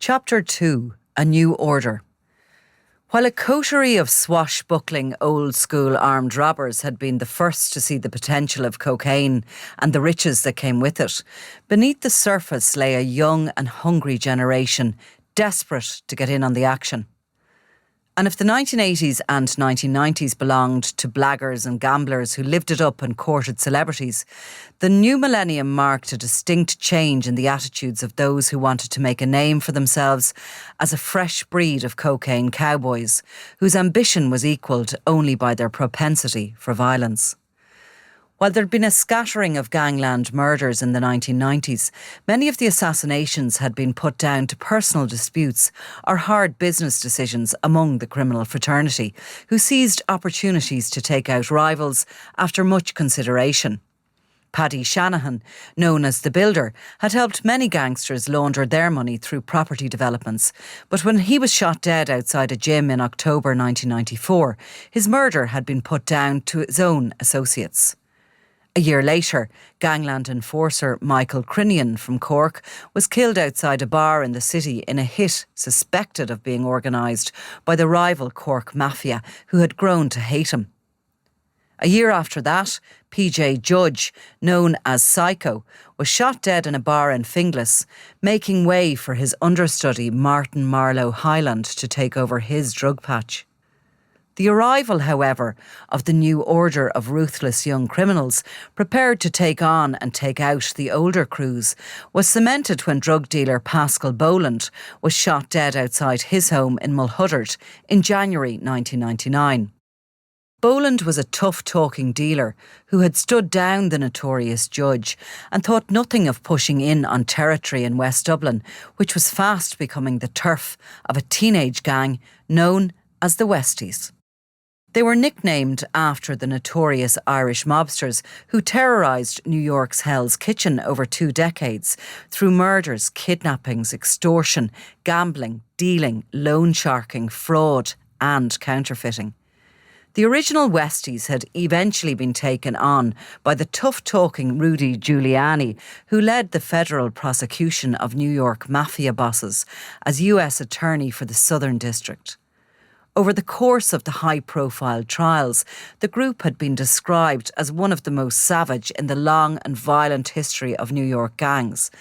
Chapter 2. A New Order. While a coterie of swashbuckling old-school armed robbers had been the first to see the potential of cocaine and the riches that came with it, beneath the surface lay a young and hungry generation, desperate to get in on the action. And if the 1980s and 1990s belonged to blaggers and gamblers who lived it up and courted celebrities, the new millennium marked a distinct change in the attitudes of those who wanted to make a name for themselves as a fresh breed of cocaine cowboys, whose ambition was equalled only by their propensity for violence. While there had been a scattering of gangland murders in the 1990s, many of the assassinations had been put down to personal disputes or hard business decisions among the criminal fraternity, who seized opportunities to take out rivals after much consideration. Paddy Shanahan, known as the Builder, had helped many gangsters launder their money through property developments, but when he was shot dead outside a gym in October 1994, his murder had been put down to his own associates. A year later, gangland enforcer Michael Crinian from Cork was killed outside a bar in the city in a hit suspected of being organised by the rival Cork mafia, who had grown to hate him. A year after that, PJ Judge, known as Psycho, was shot dead in a bar in Finglas, making way for his understudy Martin Marlo Highland to take over his drug patch. The arrival, however, of the new order of ruthless young criminals prepared to take on and take out the older crews was cemented when drug dealer Pascal Boland was shot dead outside his home in Mulhuddart in January 1999. Boland was a tough-talking dealer who had stood down the notorious Judge and thought nothing of pushing in on territory in West Dublin, which was fast becoming the turf of a teenage gang known as the Westies. They were nicknamed after the notorious Irish mobsters who terrorised New York's Hell's Kitchen over 2 decades through murders, kidnappings, extortion, gambling, dealing, loan sharking, fraud and counterfeiting. The original Westies had eventually been taken on by the tough-talking Rudy Giuliani, who led the federal prosecution of New York mafia bosses as US Attorney for the Southern District. Over the course of the high-profile trials, the group had been described as one of the most savage in the long and violent history of New York gangs.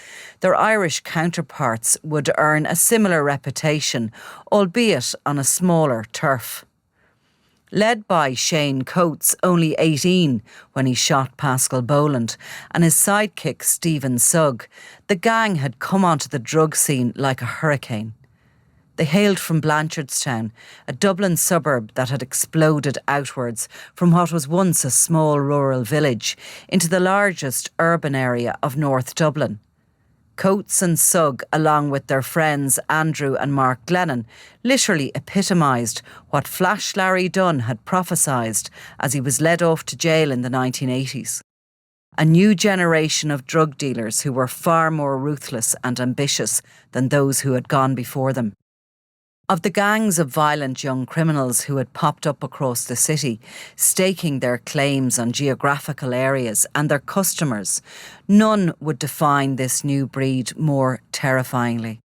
Their Irish counterparts would earn a similar reputation, albeit on a smaller turf. Led by Shane Coates, only 18 when he shot Pascal Boland, and his sidekick Stephen Sugg, the gang had come onto the drug scene like a hurricane. They hailed from Blanchardstown, a Dublin suburb that had exploded outwards from what was once a small rural village into the largest urban area of North Dublin. Coates and Sugg, along with their friends Andrew and Mark Glennon, literally epitomised what Flash Larry Dunn had prophesied as he was led off to jail in the 1980s. A new generation of drug dealers who were far more ruthless and ambitious than those who had gone before them. Of the gangs of violent young criminals who had popped up across the city, staking their claims on geographical areas and their customers, none would define this new breed more terrifyingly.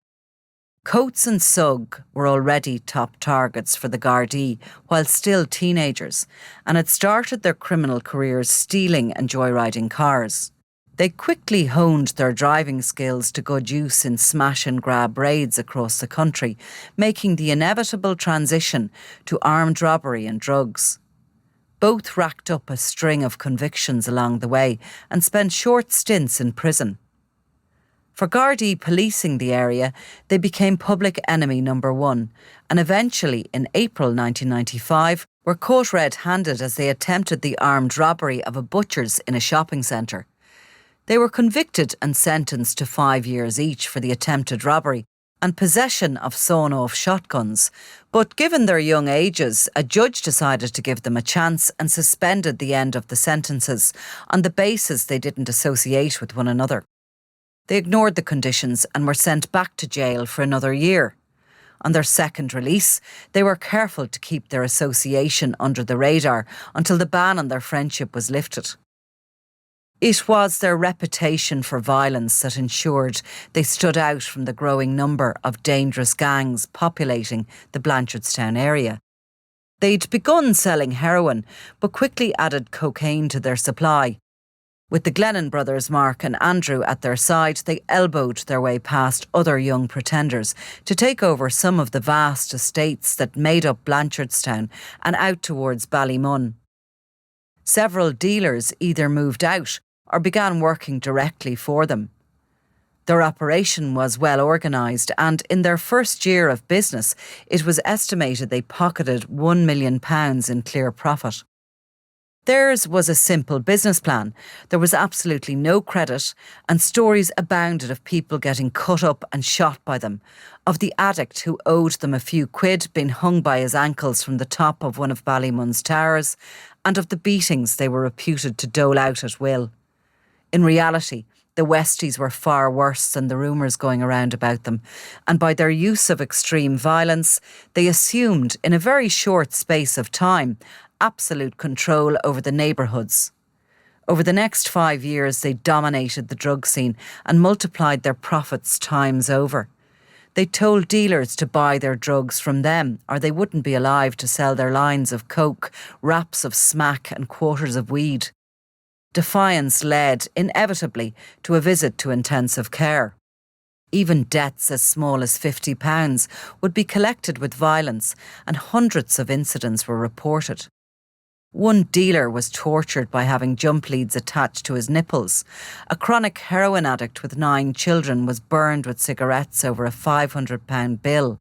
Coates and Sugg were already top targets for the Gardaí while still teenagers, and had started their criminal careers stealing and joyriding cars. They quickly honed their driving skills to good use in smash-and-grab raids across the country, making the inevitable transition to armed robbery and drugs. Both racked up a string of convictions along the way and spent short stints in prison. For Gardaí policing the area, they became public enemy number 1, and eventually, in April 1995, were caught red-handed as they attempted the armed robbery of a butcher's in a shopping centre. They were convicted and sentenced to 5 years each for the attempted robbery and possession of sawn-off shotguns, but given their young ages, a judge decided to give them a chance and suspended the end of the sentences on the basis they didn't associate with one another. They ignored the conditions and were sent back to jail for another year. On their second release, they were careful to keep their association under the radar until the ban on their friendship was lifted. It was their reputation for violence that ensured they stood out from the growing number of dangerous gangs populating the Blanchardstown area. They'd begun selling heroin, but quickly added cocaine to their supply. With the Glennon brothers, Mark and Andrew, at their side, they elbowed their way past other young pretenders to take over some of the vast estates that made up Blanchardstown and out towards Ballymun. Several dealers either moved out or began working directly for them. Their operation was well organised, and in their first year of business, it was estimated they pocketed £1 million in clear profit. Theirs was a simple business plan. There was absolutely no credit, and stories abounded of people getting cut up and shot by them, of the addict who owed them a few quid being hung by his ankles from the top of one of Ballymun's towers, and of the beatings they were reputed to dole out at will. In reality, the Westies were far worse than the rumours going around about them, and by their use of extreme violence, they assumed, in a very short space of time, absolute control over the neighbourhoods. Over the next 5 years, they dominated the drug scene and multiplied their profits times over. They told dealers to buy their drugs from them, or they wouldn't be alive to sell their lines of coke, wraps of smack and quarters of weed. Defiance led, inevitably, to a visit to intensive care. Even debts as small as £50 would be collected with violence, and hundreds of incidents were reported. One dealer was tortured by having jump leads attached to his nipples. A chronic heroin addict with 9 children was burned with cigarettes over a £500 bill.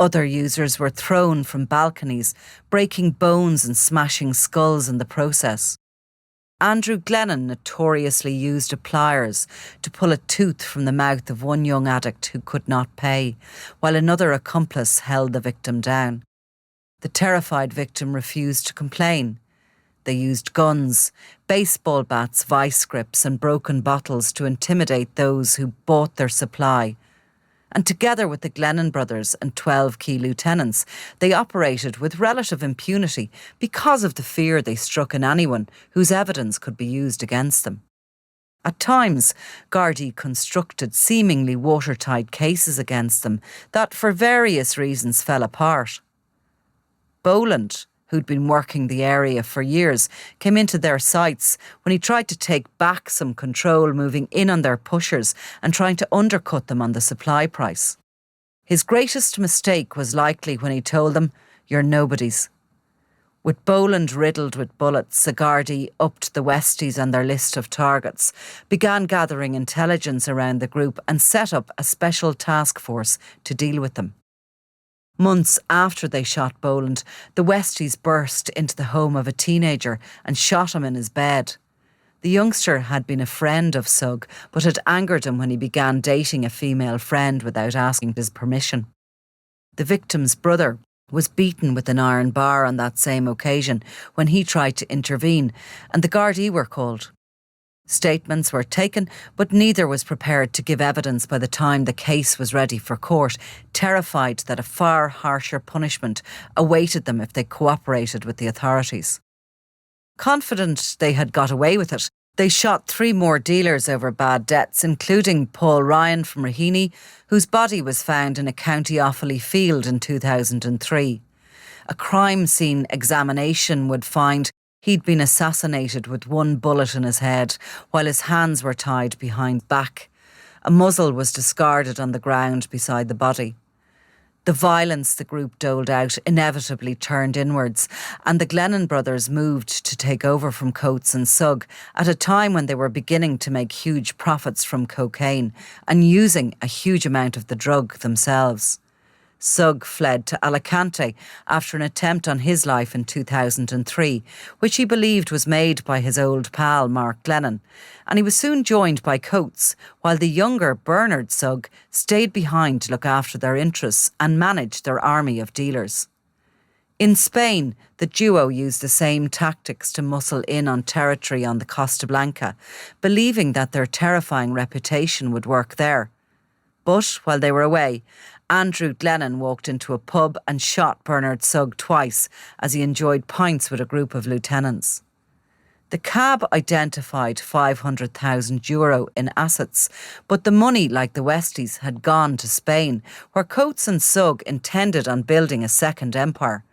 Other users were thrown from balconies, breaking bones and smashing skulls in the process. Andrew Glennon notoriously used pliers to pull a tooth from the mouth of one young addict who could not pay, while another accomplice held the victim down. The terrified victim refused to complain. They used guns, baseball bats, vice grips and broken bottles to intimidate those who bought their supply. And together with the Glennon brothers and 12 key lieutenants, they operated with relative impunity because of the fear they struck in anyone whose evidence could be used against them. At times, Gardaí constructed seemingly watertight cases against them that, for various reasons, fell apart. Boland, who'd been working the area for years, came into their sights when he tried to take back some control, moving in on their pushers and trying to undercut them on the supply price. His greatest mistake was likely when he told them, "You're nobodies." With Boland riddled with bullets, the Gardaí upped the Westies on their list of targets, began gathering intelligence around the group and set up a special task force to deal with them. Months after they shot Boland, the Westies burst into the home of a teenager and shot him in his bed. The youngster had been a friend of Sugg, but had angered him when he began dating a female friend without asking his permission. The victim's brother was beaten with an iron bar on that same occasion when he tried to intervene, and the Gardaí were called. Statements were taken, but neither was prepared to give evidence by the time the case was ready for court, terrified that a far harsher punishment awaited them if they cooperated with the authorities. Confident they had got away with it, they shot 3 more dealers over bad debts, including Paul Ryan from Raheny, whose body was found in a County Offaly field in 2003. A crime scene examination would find he'd been assassinated with 1 bullet in his head, while his hands were tied behind back. A muzzle was discarded on the ground beside the body. The violence the group doled out inevitably turned inwards, and the Glennon brothers moved to take over from Coates and Sugg at a time when they were beginning to make huge profits from cocaine and using a huge amount of the drug themselves. Sugg fled to Alicante after an attempt on his life in 2003, which he believed was made by his old pal Mark Glennon, and he was soon joined by Coates, while the younger Bernard Sugg stayed behind to look after their interests and manage their army of dealers. In Spain, the duo used the same tactics to muscle in on territory on the Costa Blanca, believing that their terrifying reputation would work there. But while they were away, Andrew Glennon walked into a pub and shot Bernard Sugg twice as he enjoyed pints with a group of lieutenants. The cab identified €500,000 in assets, but the money, like the Westies, had gone to Spain, where Coates and Sugg intended on building a second empire.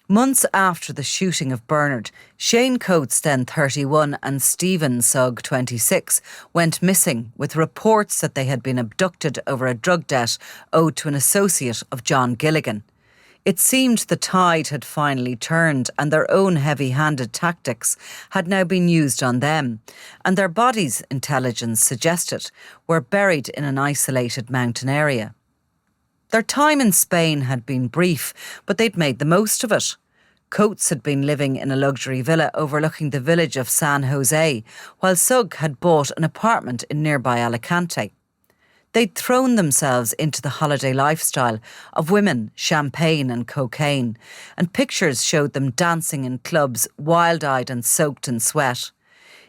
Months after the shooting of Bernard, Shane Coates, then 31, and Stephen Sugg, 26, went missing, with reports that they had been abducted over a drug debt owed to an associate of John Gilligan. It seemed the tide had finally turned and their own heavy-handed tactics had now been used on them, and their bodies, intelligence suggested, were buried in an isolated mountain area. Their time in Spain had been brief, but they'd made the most of it. Coates had been living in a luxury villa overlooking the village of San Jose, while Sugg had bought an apartment in nearby Alicante. They'd thrown themselves into the holiday lifestyle of women, champagne and cocaine, and pictures showed them dancing in clubs, wild-eyed and soaked in sweat.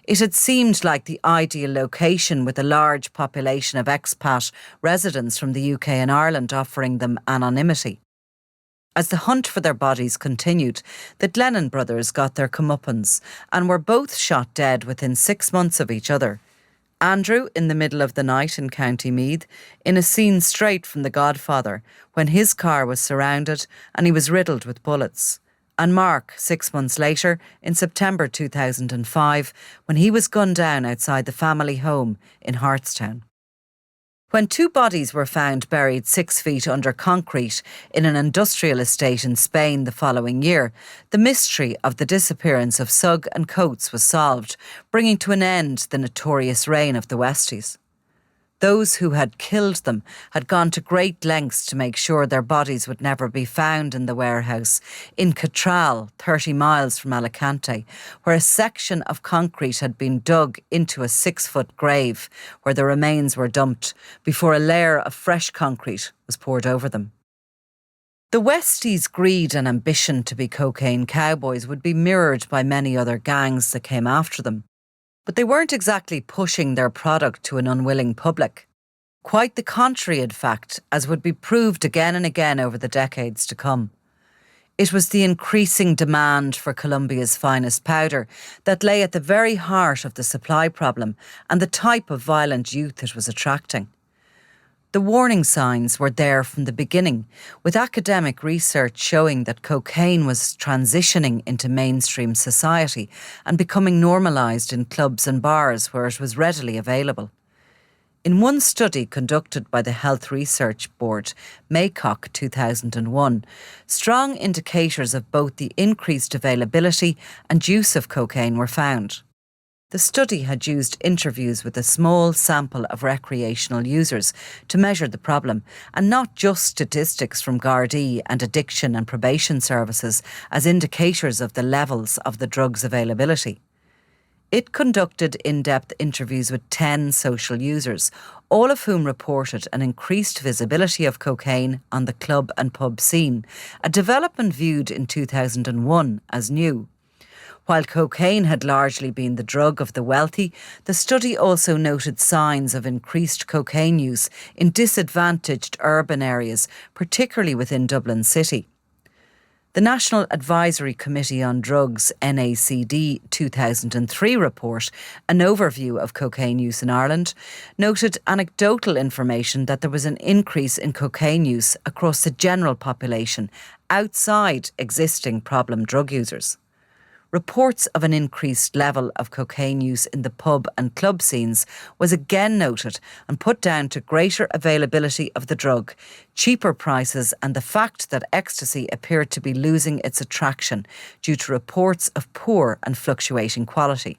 It had seemed like the ideal location, with a large population of expat residents from the UK and Ireland offering them anonymity. As the hunt for their bodies continued, the Glennon brothers got their comeuppance and were both shot dead within 6 months of each other. Andrew in the middle of the night in County Meath, in a scene straight from The Godfather, when his car was surrounded and he was riddled with bullets. And Mark, 6 months later, in September 2005, when he was gunned down outside the family home in Hartstown. When 2 bodies were found buried 6 feet under concrete in an industrial estate in Spain the following year, the mystery of the disappearance of Sugg and Coates was solved, bringing to an end the notorious reign of the Westies. Those who had killed them had gone to great lengths to make sure their bodies would never be found in the warehouse in Catral, 30 miles from Alicante, where a section of concrete had been dug into a 6-foot grave where the remains were dumped before a layer of fresh concrete was poured over them. The Westies' greed and ambition to be cocaine cowboys would be mirrored by many other gangs that came after them. But they weren't exactly pushing their product to an unwilling public. Quite the contrary, in fact, as would be proved again and again over the decades to come. It was the increasing demand for Colombia's finest powder that lay at the very heart of the supply problem and the type of violent youth it was attracting. The warning signs were there from the beginning, with academic research showing that cocaine was transitioning into mainstream society and becoming normalised in clubs and bars where it was readily available. In one study conducted by the Health Research Board, Maycock 2001, strong indicators of both the increased availability and use of cocaine were found. The study had used interviews with a small sample of recreational users to measure the problem, and not just statistics from Gardaí and addiction and probation services as indicators of the levels of the drug's availability. It conducted in-depth interviews with 10 social users, all of whom reported an increased visibility of cocaine on the club and pub scene, a development viewed in 2001 as new. While cocaine had largely been the drug of the wealthy, the study also noted signs of increased cocaine use in disadvantaged urban areas, particularly within Dublin City. The National Advisory Committee on Drugs (NACD) 2003 report, an overview of cocaine use in Ireland, noted anecdotal information that there was an increase in cocaine use across the general population outside existing problem drug users. Reports of an increased level of cocaine use in the pub and club scenes was again noted and put down to greater availability of the drug, cheaper prices, and the fact that ecstasy appeared to be losing its attraction due to reports of poor and fluctuating quality.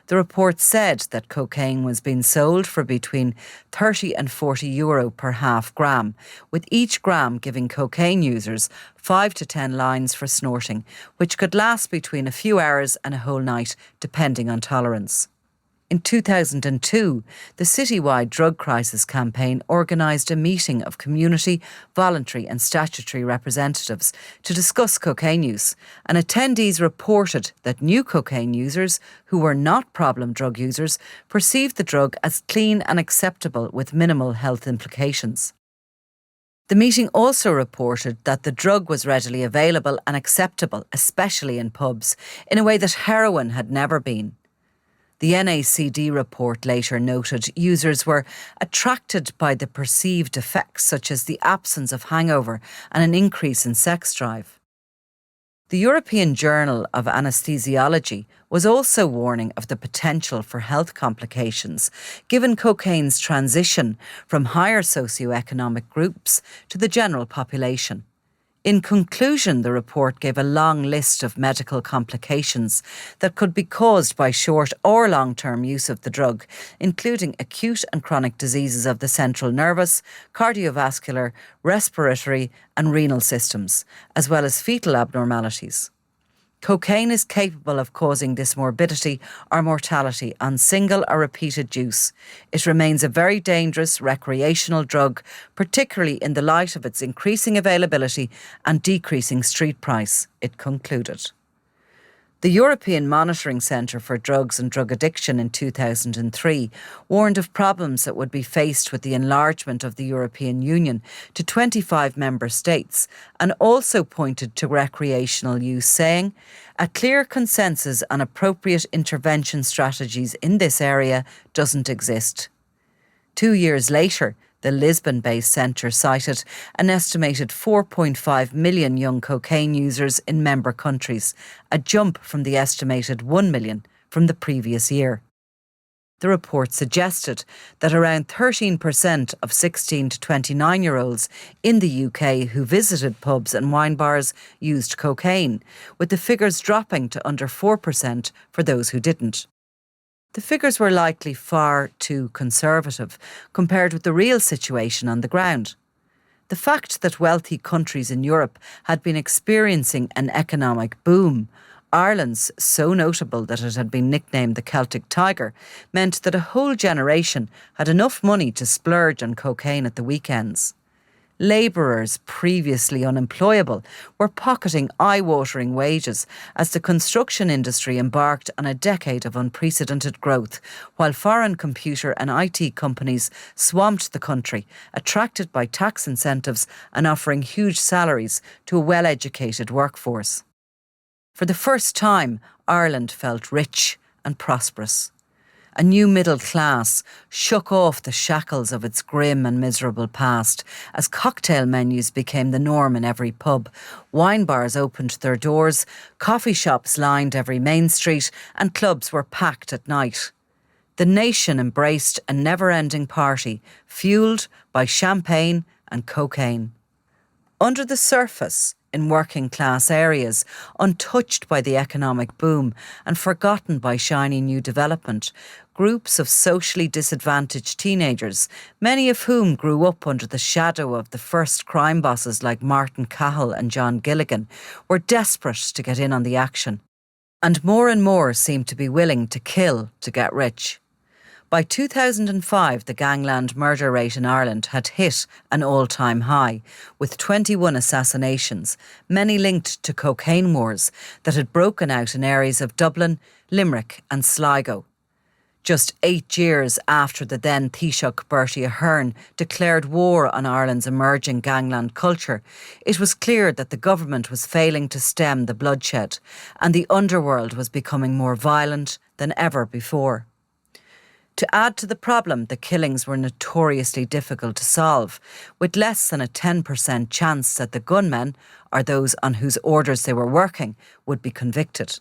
The report said that cocaine was being sold for between €30 and €40 per half gram, with each gram giving cocaine users 5 to 10 lines for snorting, which could last between a few hours and a whole night, depending on tolerance. In 2002, the citywide drug crisis campaign organised a meeting of community, voluntary and statutory representatives to discuss cocaine use, and attendees reported that new cocaine users, who were not problem drug users, perceived the drug as clean and acceptable with minimal health implications. The meeting also reported that the drug was readily available and acceptable, especially in pubs, in a way that heroin had never been. The NACD report later noted users were attracted by the perceived effects such as the absence of hangover and an increase in sex drive. The European Journal of Anesthesiology was also warning of the potential for health complications given cocaine's transition from higher socioeconomic groups to the general population. In conclusion, the report gave a long list of medical complications that could be caused by short or long-term use of the drug, including acute and chronic diseases of the central nervous, cardiovascular, respiratory and renal systems, as well as fetal abnormalities. Cocaine is capable of causing this morbidity or mortality on single or repeated use. It remains a very dangerous recreational drug, particularly in the light of its increasing availability and decreasing street price, it concluded. The European Monitoring Centre for Drugs and Drug Addiction in 2003 warned of problems that would be faced with the enlargement of the European Union to 25 member states and also pointed to recreational use, saying, "A clear consensus on appropriate intervention strategies in this area doesn't exist." 2 years later, the Lisbon-based centre cited an estimated 4.5 million young cocaine users in member countries, a jump from the estimated 1 million from the previous year. The report suggested that around 13% of 16 to 29-year-olds in the UK who visited pubs and wine bars used cocaine, with the figures dropping to under 4% for those who didn't. The figures were likely far too conservative compared with the real situation on the ground. The fact that wealthy countries in Europe had been experiencing an economic boom, Ireland's so notable that it had been nicknamed the Celtic Tiger, meant that a whole generation had enough money to splurge on cocaine at the weekends. Labourers previously unemployable were pocketing eye-watering wages as the construction industry embarked on a decade of unprecedented growth, while foreign computer and IT companies swamped the country, attracted by tax incentives and offering huge salaries to a well-educated workforce. For the first time, Ireland felt rich and prosperous. A new middle class shook off the shackles of its grim and miserable past as cocktail menus became the norm in every pub, wine bars opened their doors, coffee shops lined every main street, and clubs were packed at night. The nation embraced a never-ending party, fuelled by champagne and cocaine. Under the surface, in working class areas, untouched by the economic boom and forgotten by shiny new development, groups of socially disadvantaged teenagers, many of whom grew up under the shadow of the first crime bosses like Martin Cahill and John Gilligan, were desperate to get in on the action. And more seemed to be willing to kill to get rich. By 2005, the gangland murder rate in Ireland had hit an all-time high, with 21 assassinations, many linked to cocaine wars that had broken out in areas of Dublin, Limerick and Sligo. Just 8 years after the then Taoiseach Bertie Ahern declared war on Ireland's emerging gangland culture, it was clear that the government was failing to stem the bloodshed, and the underworld was becoming more violent than ever before. To add to the problem, the killings were notoriously difficult to solve, with less than a 10% chance that the gunmen, or those on whose orders they were working, would be convicted.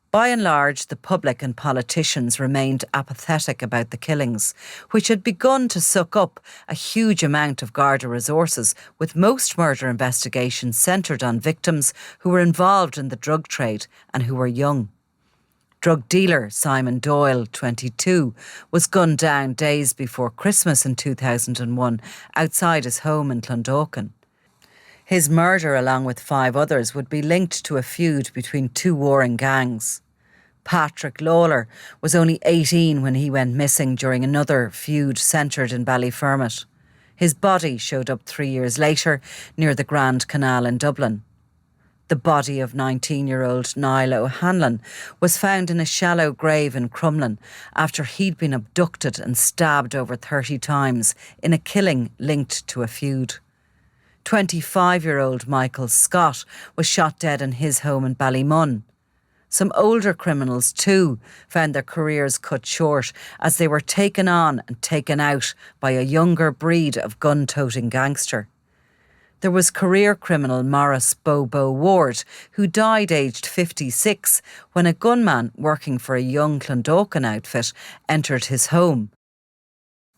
By and large, the public and politicians remained apathetic about the killings, which had begun to suck up a huge amount of Garda resources, with most murder investigations centred on victims who were involved in the drug trade and who were young. Drug dealer Simon Doyle, 22, was gunned down days before Christmas in 2001 outside his home in Clondalkin. His murder, along with 5 others, would be linked to a feud between 2 warring gangs. Patrick Lawler was only 18 when he went missing during another feud centred in Ballyfermot. His body showed up 3 years later near the Grand Canal in Dublin. The body of 19-year-old Niall O'Hanlon was found in a shallow grave in Crumlin after he'd been abducted and stabbed over 30 times in a killing linked to a feud. 25-year-old Michael Scott was shot dead in his home in Ballymun. Some older criminals too found their careers cut short as they were taken on and taken out by a younger breed of gun-toting gangster. There was career criminal Morris Bobo Ward, who died aged 56 when a gunman working for a young Clondalkin outfit entered his home.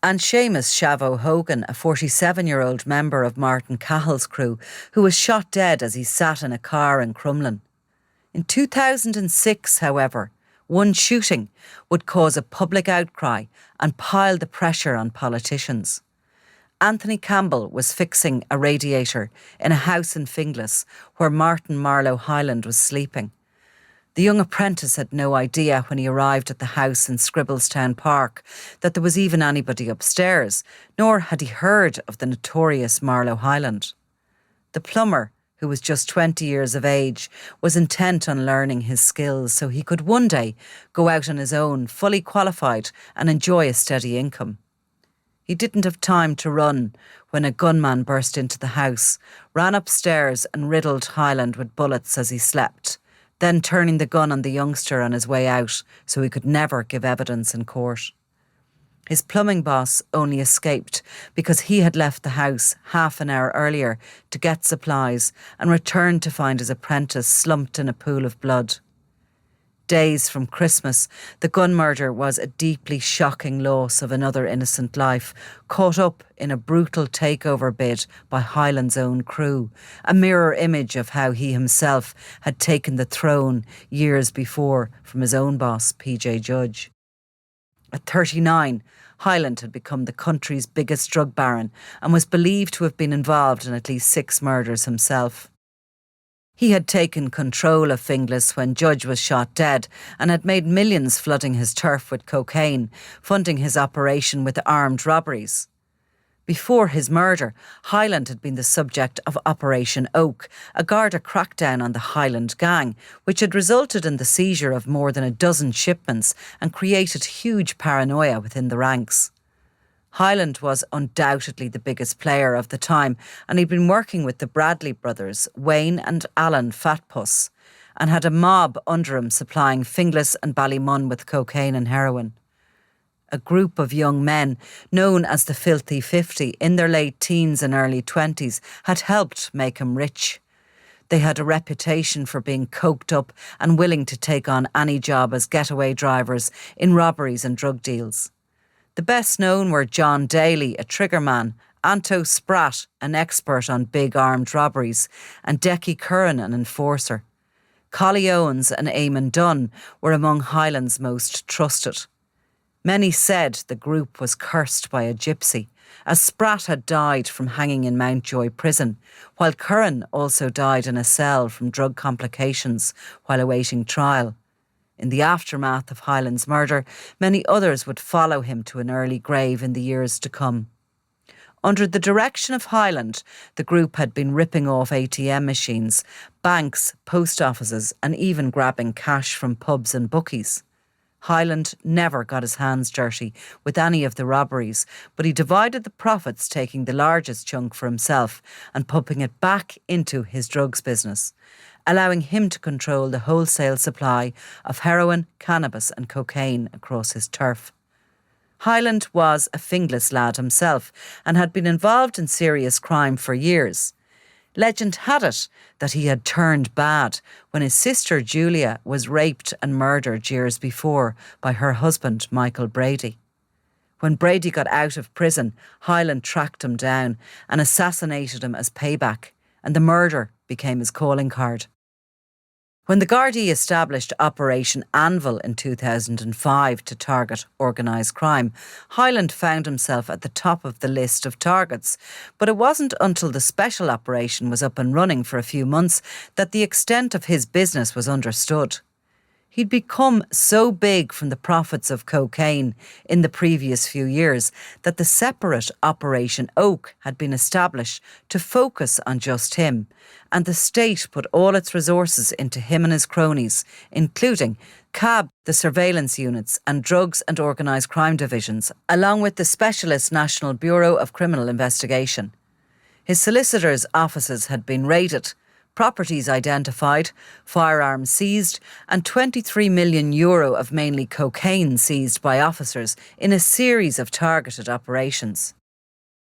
And Seamus Shavo Hogan, a 47-year-old member of Martin Cahill's crew, who was shot dead as he sat in a car in Crumlin. In 2006, however, one shooting would cause a public outcry and pile the pressure on politicians. Anthony Campbell was fixing a radiator in a house in Finglas where Martin Marlo Highland was sleeping. The young apprentice had no idea when he arrived at the house in Scribblestown Park that there was even anybody upstairs, nor had he heard of the notorious Marlo Highland. The plumber, who was just 20 years of age, was intent on learning his skills so he could one day go out on his own, fully qualified, and enjoy a steady income. He didn't have time to run when a gunman burst into the house, ran upstairs and riddled Highland with bullets as he slept, then turning the gun on the youngster on his way out so he could never give evidence in court. His plumbing boss only escaped because he had left the house half an hour earlier to get supplies and returned to find his apprentice slumped in a pool of blood. Days from Christmas, the gun murder was a deeply shocking loss of another innocent life, caught up in a brutal takeover bid by Highland's own crew, a mirror image of how he himself had taken the throne years before from his own boss, PJ Judge. At 39, Highland had become the country's biggest drug baron and was believed to have been involved in at least 6 murders himself. He had taken control of Finglas when Judge was shot dead and had made millions flooding his turf with cocaine, funding his operation with armed robberies. Before his murder, Highland had been the subject of Operation Oak, a Garda crackdown on the Highland gang, which had resulted in the seizure of more than a dozen shipments and created huge paranoia within the ranks. Highland was undoubtedly the biggest player of the time, and he'd been working with the Bradley brothers, Wayne and Alan Fatpuss, and had a mob under him supplying Finglas and Ballymun with cocaine and heroin. A group of young men, known as the Filthy 50, in their late teens and early 20s, had helped make him rich. They had a reputation for being coked up and willing to take on any job as getaway drivers in robberies and drug deals. The best known were John Daly, a triggerman, Anto Spratt, an expert on big armed robberies, and Decky Curran, an enforcer. Collie Owens and Eamon Dunn were among Highland's most trusted. Many said the group was cursed by a gypsy, as Spratt had died from hanging in Mountjoy prison, while Curran also died in a cell from drug complications while awaiting trial. In the aftermath of Highland's murder, many others would follow him to an early grave in the years to come. Under the direction of Highland, the group had been ripping off ATM machines, banks, post offices, and even grabbing cash from pubs and bookies. Highland never got his hands dirty with any of the robberies, but he divided the profits, taking the largest chunk for himself and pumping it back into his drugs business, allowing him to control the wholesale supply of heroin, cannabis and cocaine across his turf. Highland was a Finglas lad himself and had been involved in serious crime for years. Legend had it that he had turned bad when his sister Julia was raped and murdered years before by her husband Michael Brady. When Brady got out of prison, Highland tracked him down and assassinated him as payback, and the murder became his calling card. When the Gardaí established Operation Anvil in 2005 to target organised crime, Highland found himself at the top of the list of targets, but it wasn't until the special operation was up and running for a few months that the extent of his business was understood. He'd become so big from the profits of cocaine in the previous few years that the separate Operation Oak had been established to focus on just him, and the state put all its resources into him and his cronies, including CAB, the surveillance units, and drugs and organised crime divisions, along with the specialist National Bureau of Criminal Investigation. His solicitors' offices had been raided, properties identified, firearms seized, and €23 million of mainly cocaine seized by officers in a series of targeted operations.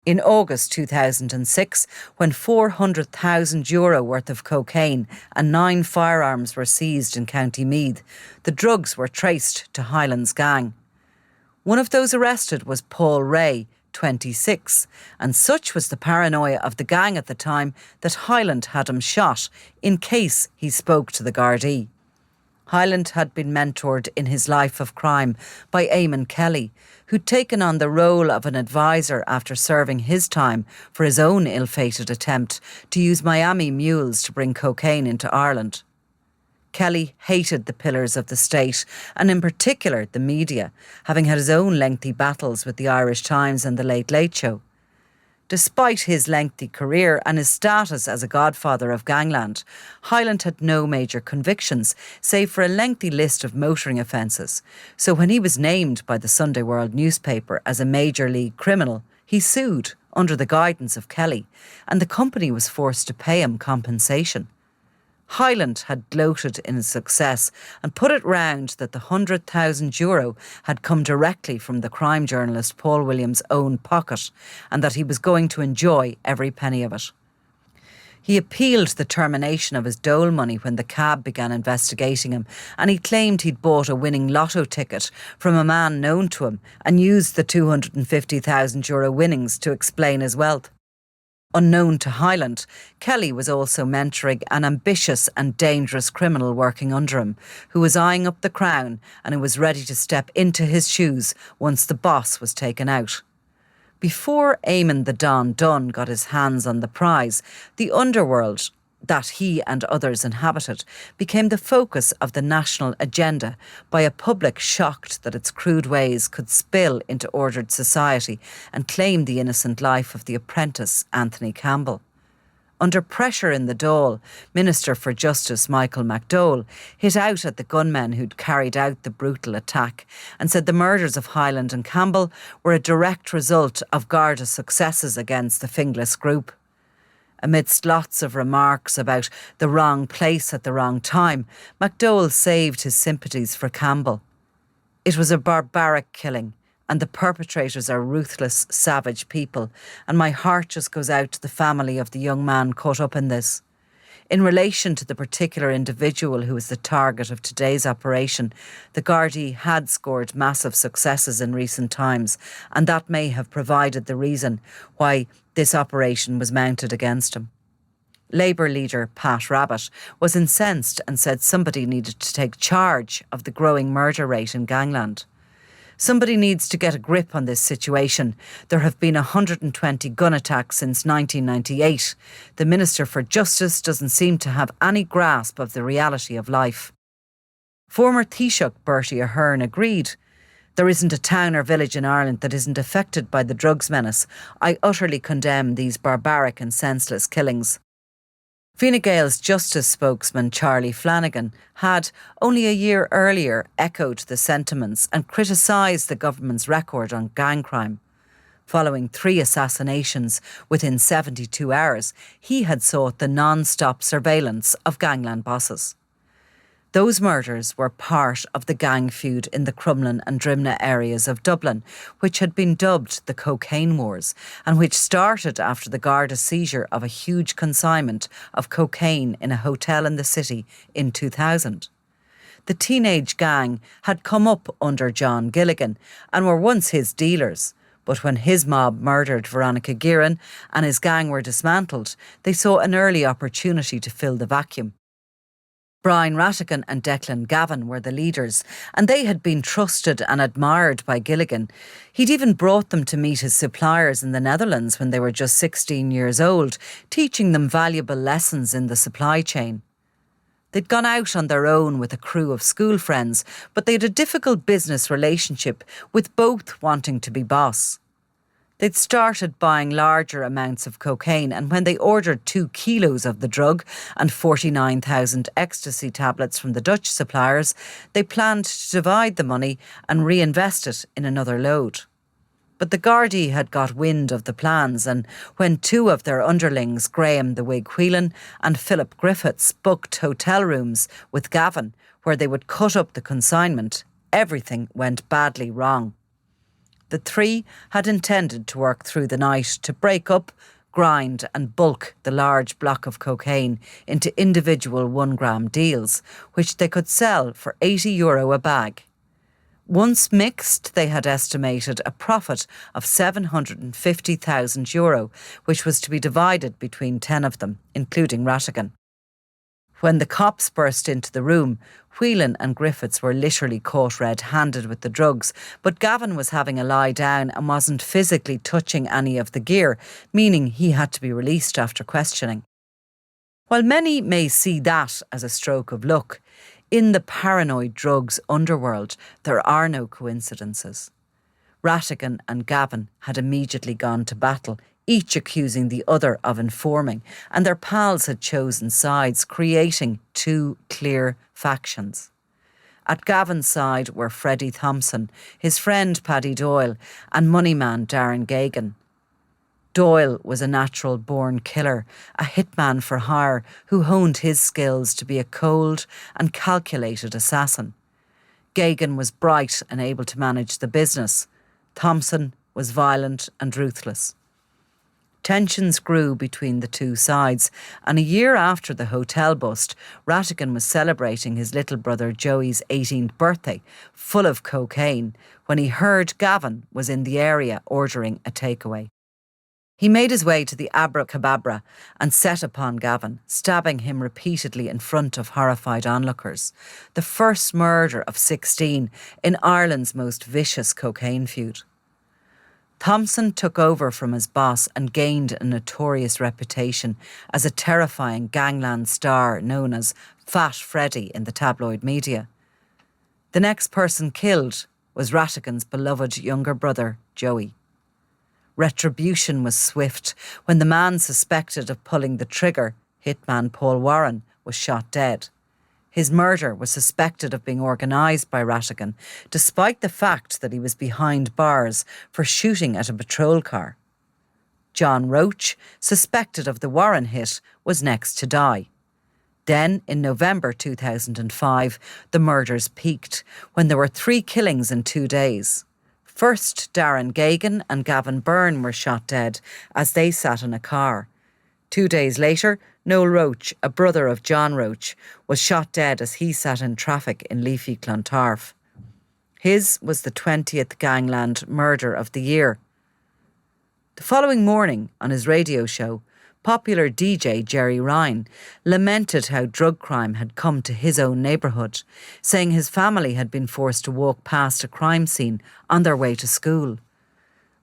In August 2006, when €400,000 worth of cocaine and 9 firearms were seized in County Meath, the drugs were traced to Highland's gang. One of those arrested was Paul Ray, 26, and such was the paranoia of the gang at the time that Highland had him shot in case he spoke to the Gardaí. Highland had been mentored in his life of crime by Eamon Kelly, who'd taken on the role of an advisor after serving his time for his own ill-fated attempt to use Miami mules to bring cocaine into Ireland. Kelly hated the pillars of the state, and in particular the media, having had his own lengthy battles with the Irish Times and the Late Late Show. Despite his lengthy career and his status as a godfather of gangland, Highland had no major convictions, save for a lengthy list of motoring offences. So when he was named by the Sunday World newspaper as a major league criminal, he sued under the guidance of Kelly, and the company was forced to pay him compensation. Highland had gloated in his success and put it round that the €100,000 had come directly from the crime journalist Paul Williams' own pocket and that he was going to enjoy every penny of it. He appealed the termination of his dole money when the cab began investigating him, and he claimed he'd bought a winning lotto ticket from a man known to him and used the €250,000 winnings to explain his wealth. Unknown to Highland, Kelly was also mentoring an ambitious and dangerous criminal working under him, who was eyeing up the crown and who was ready to step into his shoes once the boss was taken out. Before Eamon the Don Dunn got his hands on the prize, the underworld that he and others inhabited became the focus of the national agenda by a public shocked that its crude ways could spill into ordered society and claim the innocent life of the apprentice Anthony Campbell. Under pressure in the Dáil, Minister for Justice Michael McDowell hit out at the gunmen who'd carried out the brutal attack and said the murders of Highland and Campbell were a direct result of Garda's successes against the Finglas group. Amidst lots of remarks about the wrong place at the wrong time, McDowell saved his sympathies for Campbell. It was a barbaric killing, and the perpetrators are ruthless, savage people, and my heart just goes out to the family of the young man caught up in this. In relation to the particular individual who was the target of today's operation, the Gardaí had scored massive successes in recent times, and that may have provided the reason why this operation was mounted against him. Labour leader Pat Rabbitte was incensed and said somebody needed to take charge of the growing murder rate in gangland. Somebody needs to get a grip on this situation. There have been 120 gun attacks since 1998. The Minister for Justice doesn't seem to have any grasp of the reality of life. Former Taoiseach Bertie Ahern agreed. There isn't a town or village in Ireland that isn't affected by the drugs menace. I utterly condemn these barbaric and senseless killings. Fine Gael's Justice spokesman Charlie Flanagan had, only a year earlier, echoed the sentiments and criticised the government's record on gang crime. Following 3 assassinations within 72 hours, he had sought the non-stop surveillance of gangland bosses. Those murders were part of the gang feud in the Crumlin and Drimnagh areas of Dublin, which had been dubbed the Cocaine Wars, and which started after the Garda seizure of a huge consignment of cocaine in a hotel in the city in 2000. The teenage gang had come up under John Gilligan and were once his dealers, but when his mob murdered Veronica Guerin and his gang were dismantled, they saw an early opportunity to fill the vacuum. Brian Rattigan and Declan Gavin were the leaders, and they had been trusted and admired by Gilligan. He'd even brought them to meet his suppliers in the Netherlands when they were just 16 years old, teaching them valuable lessons in the supply chain. They'd gone out on their own with a crew of school friends, but they had a difficult business relationship, with both wanting to be boss. They'd started buying larger amounts of cocaine, and when they ordered 2 kilos of the drug and 49,000 ecstasy tablets from the Dutch suppliers, they planned to divide the money and reinvest it in another load. But the Gardaí had got wind of the plans, and when two of their underlings, Graham the Whig Whelan and Philip Griffiths, booked hotel rooms with Gavin where they would cut up the consignment, everything went badly wrong. The three had intended to work through the night to break up, grind and bulk the large block of cocaine into individual 1 gram deals, which they could sell for €80 a bag. Once mixed, they had estimated a profit of €750,000, which was to be divided between 10 of them, including Rattigan. When the cops burst into the room, Whelan and Griffiths were literally caught red-handed with the drugs, but Gavin was having a lie down and wasn't physically touching any of the gear, meaning he had to be released after questioning. While many may see that as a stroke of luck, in the paranoid drugs underworld, there are no coincidences. Rattigan and Gavin had immediately gone to battle, each accusing the other of informing, and their pals had chosen sides, creating two clear factions. At Gavin's side were Freddie Thompson, his friend Paddy Doyle, and moneyman Darren Gagan. Doyle was a natural-born killer, a hitman for hire who honed his skills to be a cold and calculated assassin. Gagan was bright and able to manage the business. Thompson was violent and ruthless. Tensions grew between the two sides, and a year after the hotel bust, Rattigan was celebrating his little brother Joey's 18th birthday, full of cocaine, when he heard Gavin was in the area ordering a takeaway. He made his way to the Abracababra and set upon Gavin, stabbing him repeatedly in front of horrified onlookers. The first murder of 16 in Ireland's most vicious cocaine feud. Thompson took over from his boss and gained a notorious reputation as a terrifying gangland star known as Fat Freddy in the tabloid media. The next person killed was Rattigan's beloved younger brother, Joey. Retribution was swift when the man suspected of pulling the trigger, hitman Paul Warren, was shot dead. His murder was suspected of being organised by Rattigan, despite the fact that he was behind bars for shooting at a patrol car. John Roach, suspected of the Warren hit, was next to die. Then, in November 2005, the murders peaked when there were 3 killings in 2 days. First, Darren Gagan and Gavin Byrne were shot dead as they sat in a car. 2 days later, Noel Roach, a brother of John Roach, was shot dead as he sat in traffic in Leafy Clontarf. His was the 20th gangland murder of the year. The following morning, on his radio show, popular DJ Jerry Ryan lamented how drug crime had come to his own neighbourhood, saying his family had been forced to walk past a crime scene on their way to school.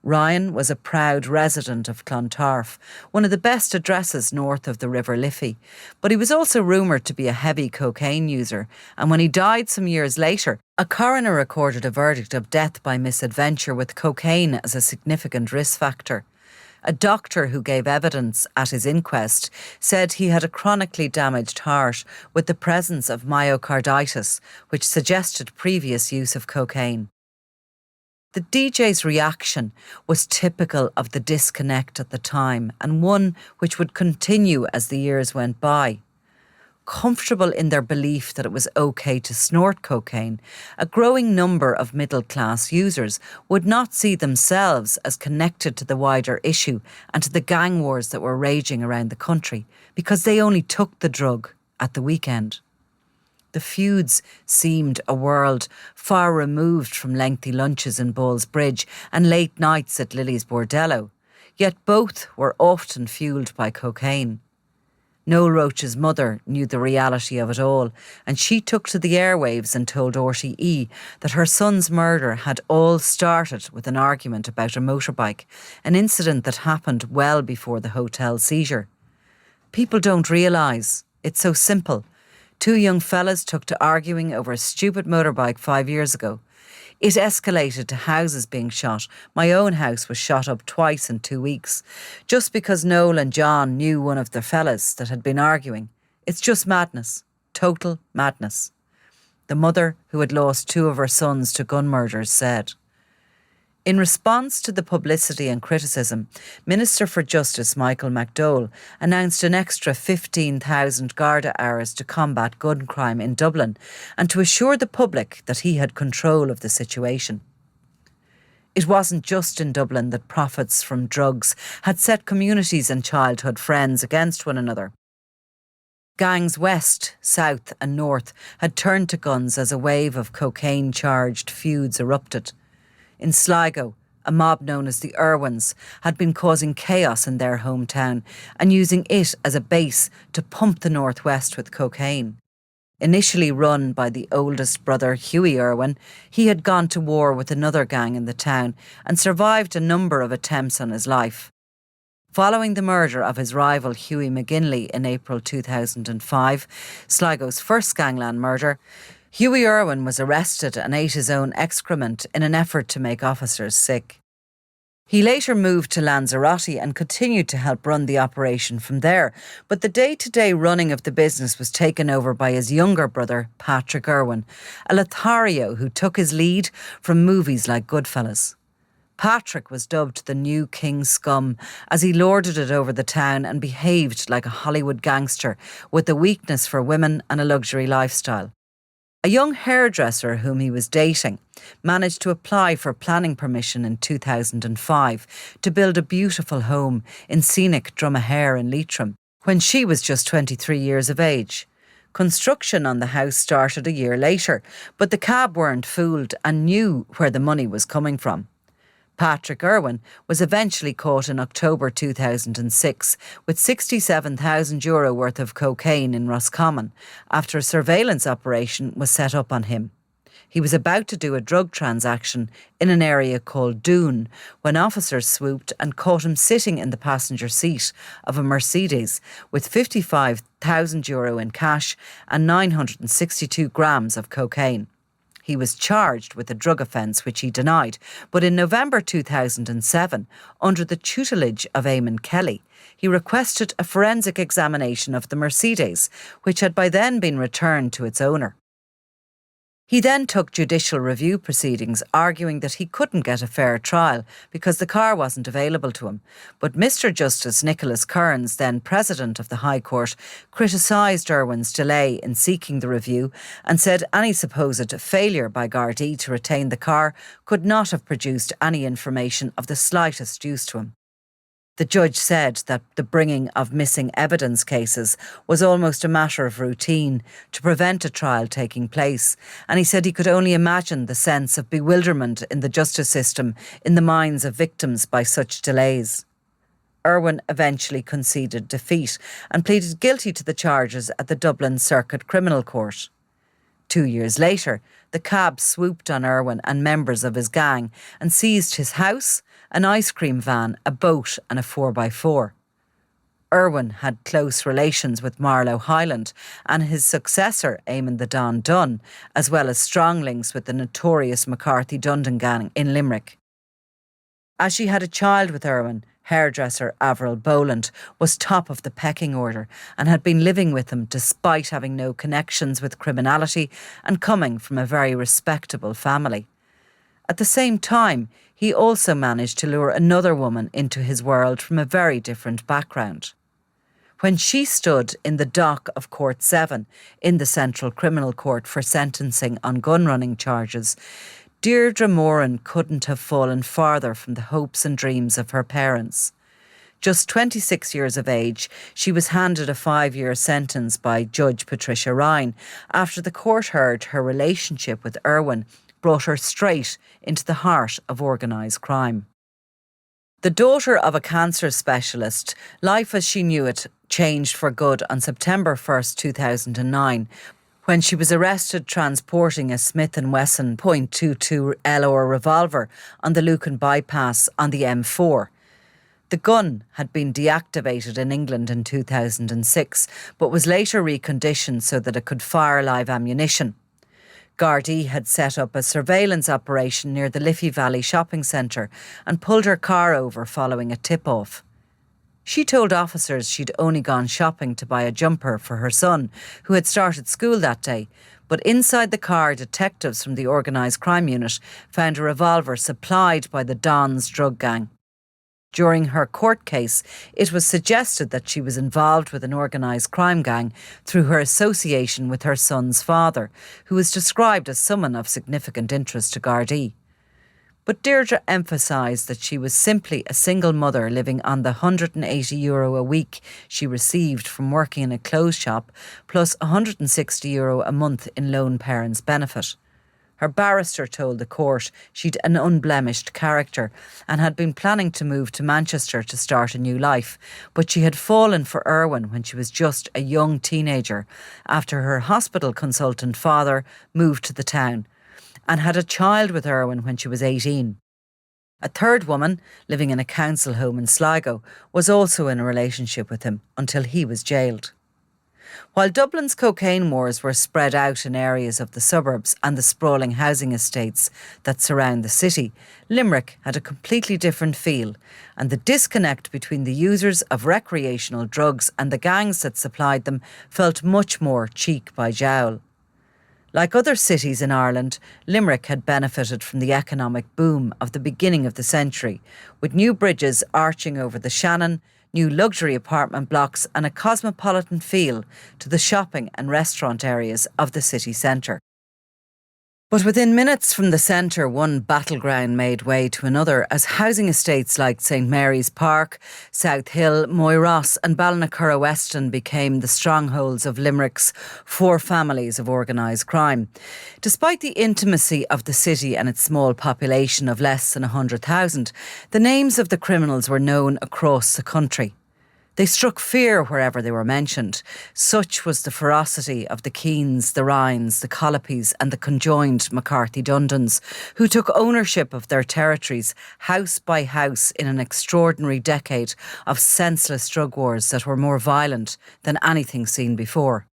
Ryan was a proud resident of Clontarf, one of the best addresses north of the River Liffey, but he was also rumoured to be a heavy cocaine user, and when he died some years later, a coroner recorded a verdict of death by misadventure with cocaine as a significant risk factor. A doctor who gave evidence at his inquest said he had a chronically damaged heart with the presence of myocarditis, which suggested previous use of cocaine. The DJ's reaction was typical of the disconnect at the time, and one which would continue as the years went by. Comfortable in their belief that it was okay to snort cocaine, a growing number of middle-class users would not see themselves as connected to the wider issue and to the gang wars that were raging around the country because they only took the drug at the weekend. The feuds seemed a world far removed from lengthy lunches in Ball's Bridge and late nights at Lily's Bordello, yet both were often fuelled by cocaine. Noel Roach's mother knew the reality of it all, and she took to the airwaves and told RTE that her son's murder had all started with an argument about a motorbike, an incident that happened well before the hotel seizure. People don't realise. It's so simple. 2 young fellas took to arguing over a stupid motorbike 5 years ago. It escalated to houses being shot. My own house was shot up twice in 2 weeks, just because Noel and John knew one of the fellas that had been arguing. It's just madness. Total madness. The mother, who had lost 2 of her sons to gun murders, said, In response to the publicity and criticism, Minister for Justice Michael McDowell announced an extra 15,000 Garda hours to combat gun crime in Dublin and to assure the public that he had control of the situation. It wasn't just in Dublin that profits from drugs had set communities and childhood friends against one another. Gangs west, south and north had turned to guns as a wave of cocaine-charged feuds erupted. In Sligo, a mob known as the Irwins had been causing chaos in their hometown and using it as a base to pump the northwest with cocaine. Initially run by the oldest brother, Hughie Irwin, he had gone to war with another gang in the town and survived a number of attempts on his life. Following the murder of his rival Hughie McGinley in April 2005, Sligo's first gangland murder, Hughie Irwin was arrested and ate his own excrement in an effort to make officers sick. He later moved to Lanzarote and continued to help run the operation from there, but the day-to-day running of the business was taken over by his younger brother, Patrick Irwin, a Lothario who took his lead from movies like Goodfellas. Patrick was dubbed the new King Scum as he lorded it over the town and behaved like a Hollywood gangster with a weakness for women and a luxury lifestyle. A young hairdresser whom he was dating managed to apply for planning permission in 2005 to build a beautiful home in scenic Drumahair in Leitrim when she was just 23 years of age. Construction on the house started a year later, but the cab weren't fooled and knew where the money was coming from. Patrick Irwin was eventually caught in October 2006 with €67,000 worth of cocaine in Roscommon after a surveillance operation was set up on him. He was about to do a drug transaction in an area called Doon when officers swooped and caught him sitting in the passenger seat of a Mercedes with €55,000 in cash and 962 grams of cocaine. He was charged with a drug offence which he denied, but in November 2007, under the tutelage of Eamon Kelly, he requested a forensic examination of the Mercedes, which had by then been returned to its owner. He then took judicial review proceedings, arguing that he couldn't get a fair trial because the car wasn't available to him. But Mr Justice Nicola Kearns, then President of the High Court, criticised Irwin's delay in seeking the review and said any supposed failure by Gardaí to retain the car could not have produced any information of the slightest use to him. The judge said that the bringing of missing evidence cases was almost a matter of routine to prevent a trial taking place, and he said he could only imagine the sense of bewilderment in the justice system in the minds of victims by such delays. Irwin eventually conceded defeat and pleaded guilty to the charges at the Dublin Circuit Criminal Court. 2 years later, the cab swooped on Irwin and members of his gang and seized his house, an ice cream van, a boat and a 4x4. Irwin had close relations with Marlo Highland and his successor, Eamon the Don Dunn, as well as strong links with the notorious McCarthy Dundon gang in Limerick. As she had a child with Irwin, hairdresser Avril Boland was top of the pecking order and had been living with him despite having no connections with criminality and coming from a very respectable family. At the same time, he also managed to lure another woman into his world from a very different background. When she stood in the dock of Court 7 in the Central Criminal Court for sentencing on gun-running charges, Deirdre Moran couldn't have fallen farther from the hopes and dreams of her parents. Just 26 years of age, she was handed a 5-year sentence by Judge Patricia Ryan after the court heard her relationship with Irwin brought her straight into the heart of organised crime. The daughter of a cancer specialist, life as she knew it changed for good on September 1st, 2009, when she was arrested transporting a Smith & Wesson .22 LR revolver on the Lucan bypass on the M4. The gun had been deactivated in England in 2006, but was later reconditioned so that it could fire live ammunition. Gardaí had set up a surveillance operation near the Liffey Valley shopping centre and pulled her car over following a tip-off. She told officers she'd only gone shopping to buy a jumper for her son, who had started school that day. But inside the car, detectives from the organised crime unit found a revolver supplied by the Don's drug gang. During her court case, it was suggested that she was involved with an organised crime gang through her association with her son's father, who was described as someone of significant interest to Gardaí. But Deirdre emphasised that she was simply a single mother living on the €180 a week she received from working in a clothes shop, plus €160 a month in lone parents' benefit. Her barrister told the court she'd an unblemished character and had been planning to move to Manchester to start a new life, but she had fallen for Irwin when she was just a young teenager after her hospital consultant father moved to the town, and had a child with Irwin when she was 18. A third woman, living in a council home in Sligo, was also in a relationship with him until he was jailed. While Dublin's cocaine wars were spread out in areas of the suburbs and the sprawling housing estates that surround the city, Limerick had a completely different feel, and the disconnect between the users of recreational drugs and the gangs that supplied them felt much more cheek by jowl. Like other cities in Ireland, Limerick had benefited from the economic boom of the beginning of the century, with new bridges arching over the Shannon, new luxury apartment blocks and a cosmopolitan feel to the shopping and restaurant areas of the city centre. But within minutes from the centre, one battleground made way to another as housing estates like St Mary's Park, South Hill, Moyross and Ballinacurra Weston became the strongholds of Limerick's four families of organised crime. Despite the intimacy of the city and its small population of less than 100,000, the names of the criminals were known across the country. They struck fear wherever they were mentioned. Such was the ferocity of the Keanes, the Ryans, the Collopys and the conjoined McCarthy-Dundons, who took ownership of their territories house by house in an extraordinary decade of senseless drug wars that were more violent than anything seen before.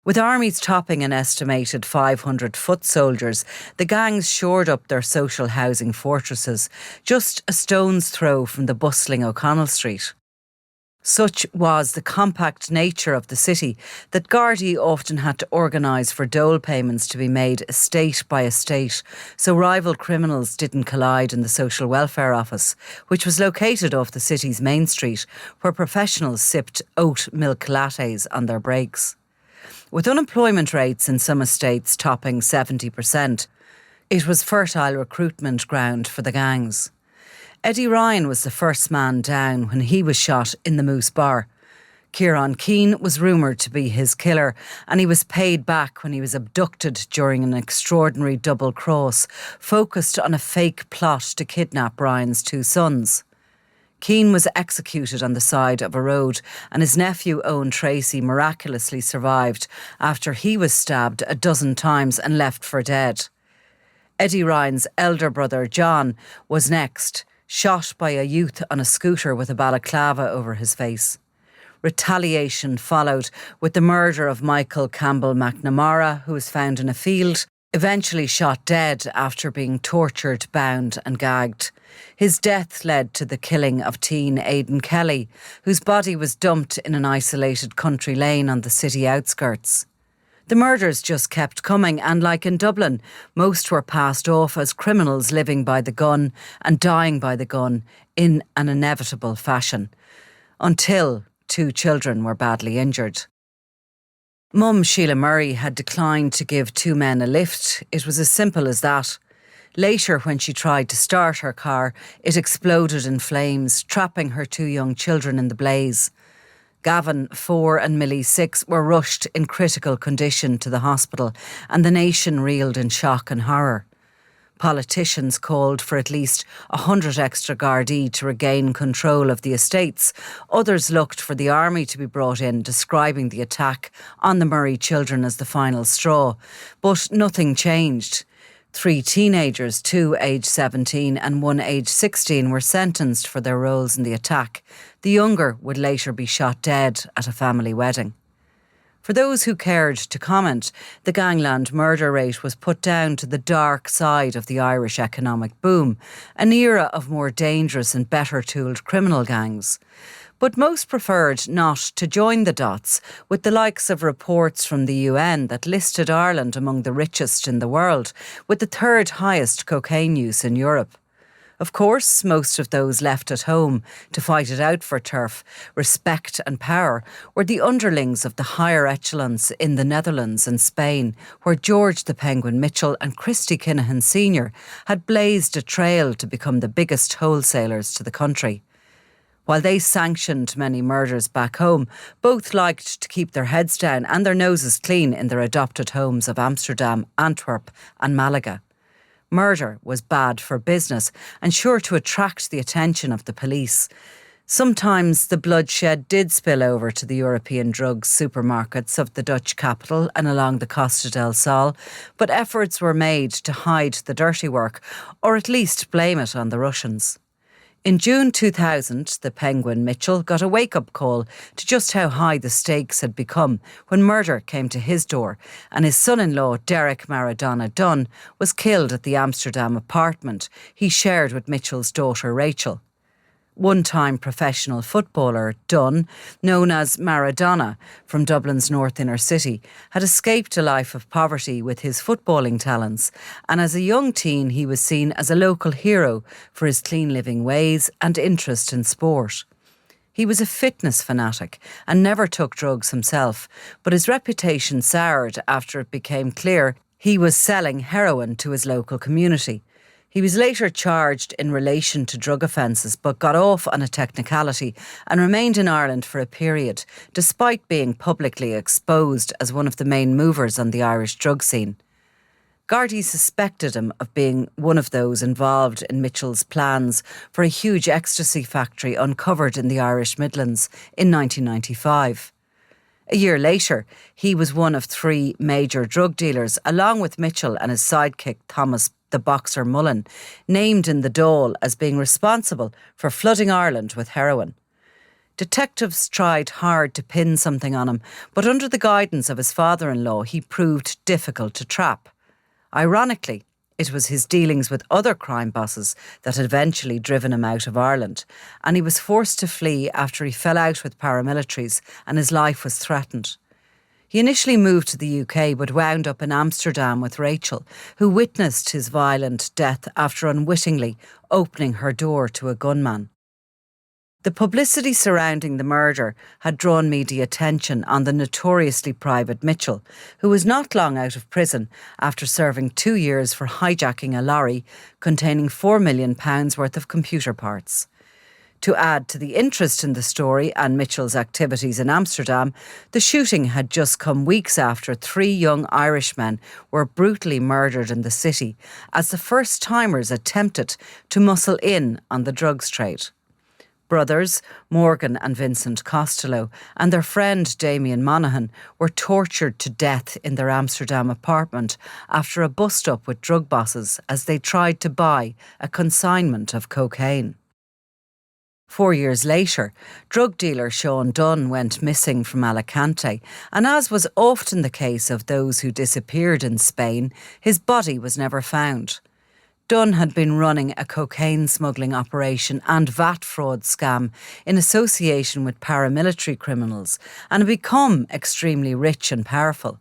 With armies topping an estimated 500 foot soldiers, the gangs shored up their social housing fortresses, just a stone's throw from the bustling O'Connell Street. Such was the compact nature of the city that Gardaí often had to organise for dole payments to be made estate by estate, so rival criminals didn't collide in the Social Welfare Office, which was located off the city's main street, where professionals sipped oat milk lattes on their breaks. With unemployment rates in some estates topping 70%, it was fertile recruitment ground for the gangs. Eddie Ryan was the first man down when he was shot in the Moose Bar. Kieran Keane was rumoured to be his killer, and he was paid back when he was abducted during an extraordinary double cross, focused on a fake plot to kidnap Ryan's two sons. Keane was executed on the side of a road, and his nephew Owen Tracy miraculously survived after he was stabbed a dozen times and left for dead. Eddie Ryan's elder brother John was next, shot by a youth on a scooter with a balaclava over his face. Retaliation followed with the murder of Michael Campbell McNamara, who was found in a field, eventually shot dead after being tortured, bound and gagged. His death led to the killing of teen Aidan Kelly, whose body was dumped in an isolated country lane on the city outskirts. The murders just kept coming, and like in Dublin, most were passed off as criminals living by the gun and dying by the gun in an inevitable fashion, until two children were badly injured. Mum Sheila Murray had declined to give two men a lift. It was as simple as that. Later, when she tried to start her car, it exploded in flames, trapping her two young children in the blaze. Gavin, 4 and Millie, 6, were rushed in critical condition to the hospital, and the nation reeled in shock and horror. Politicians called for at least 100 extra Gardaí to regain control of the estates. Others looked for the army to be brought in, describing the attack on the Murray children as the final straw. But nothing changed. 3 teenagers, 2 aged 17 and 1 aged 16, were sentenced for their roles in the attack. The younger would later be shot dead at a family wedding. For those who cared to comment, the gangland murder rate was put down to the dark side of the Irish economic boom, an era of more dangerous and better-tooled criminal gangs. But most preferred not to join the dots, with the likes of reports from the UN that listed Ireland among the richest in the world, with the third highest cocaine use in Europe. Of course, most of those left at home to fight it out for turf, respect and power were the underlings of the higher echelons in the Netherlands and Spain, where George the Penguin Mitchell and Christy Kinahan Sr. had blazed a trail to become the biggest wholesalers to the country. While they sanctioned many murders back home, both liked to keep their heads down and their noses clean in their adopted homes of Amsterdam, Antwerp and Malaga. Murder was bad for business and sure to attract the attention of the police. Sometimes the bloodshed did spill over to the European drugs supermarkets of the Dutch capital and along the Costa del Sol, but efforts were made to hide the dirty work, or at least blame it on the Russians. In June 2000, the Penguin Mitchell got a wake-up call to just how high the stakes had become when murder came to his door and his son-in-law, Derek Maradona Dunn, was killed at the Amsterdam apartment he shared with Mitchell's daughter Rachel. One-time professional footballer Dunn, known as Maradona from Dublin's north inner city, had escaped a life of poverty with his footballing talents, and as a young teen he was seen as a local hero for his clean living ways and interest in sport. He was a fitness fanatic and never took drugs himself, but his reputation soured after it became clear he was selling heroin to his local community. He was later charged in relation to drug offences but got off on a technicality and remained in Ireland for a period, despite being publicly exposed as one of the main movers on the Irish drug scene. Gardaí suspected him of being one of those involved in Mitchell's plans for a huge ecstasy factory uncovered in the Irish Midlands in 1995. A year later, he was one of 3 major drug dealers, along with Mitchell and his sidekick Thomas the Boxer Mullen, named in the Dáil as being responsible for flooding Ireland with heroin. Detectives tried hard to pin something on him, but under the guidance of his father-in-law, he proved difficult to trap. Ironically, it was his dealings with other crime bosses that had eventually driven him out of Ireland, and he was forced to flee after he fell out with paramilitaries and his life was threatened. He initially moved to the UK but wound up in Amsterdam with Rachel, who witnessed his violent death after unwittingly opening her door to a gunman. The publicity surrounding the murder had drawn media attention on the notoriously private Mitchell, who was not long out of prison after serving 2 years for hijacking a lorry containing £4 million worth of computer parts. To add to the interest in the story and Mitchell's activities in Amsterdam, the shooting had just come weeks after 3 young Irishmen were brutally murdered in the city as the first-timers attempted to muscle in on the drugs trade. Brothers Morgan and Vincent Costello and their friend Damien Monaghan were tortured to death in their Amsterdam apartment after a bust-up with drug bosses as they tried to buy a consignment of cocaine. 4 years later, drug dealer Sean Dunn went missing from Alicante, and as was often the case of those who disappeared in Spain, his body was never found. Dunn had been running a cocaine smuggling operation and VAT fraud scam in association with paramilitary criminals and had become extremely rich and powerful.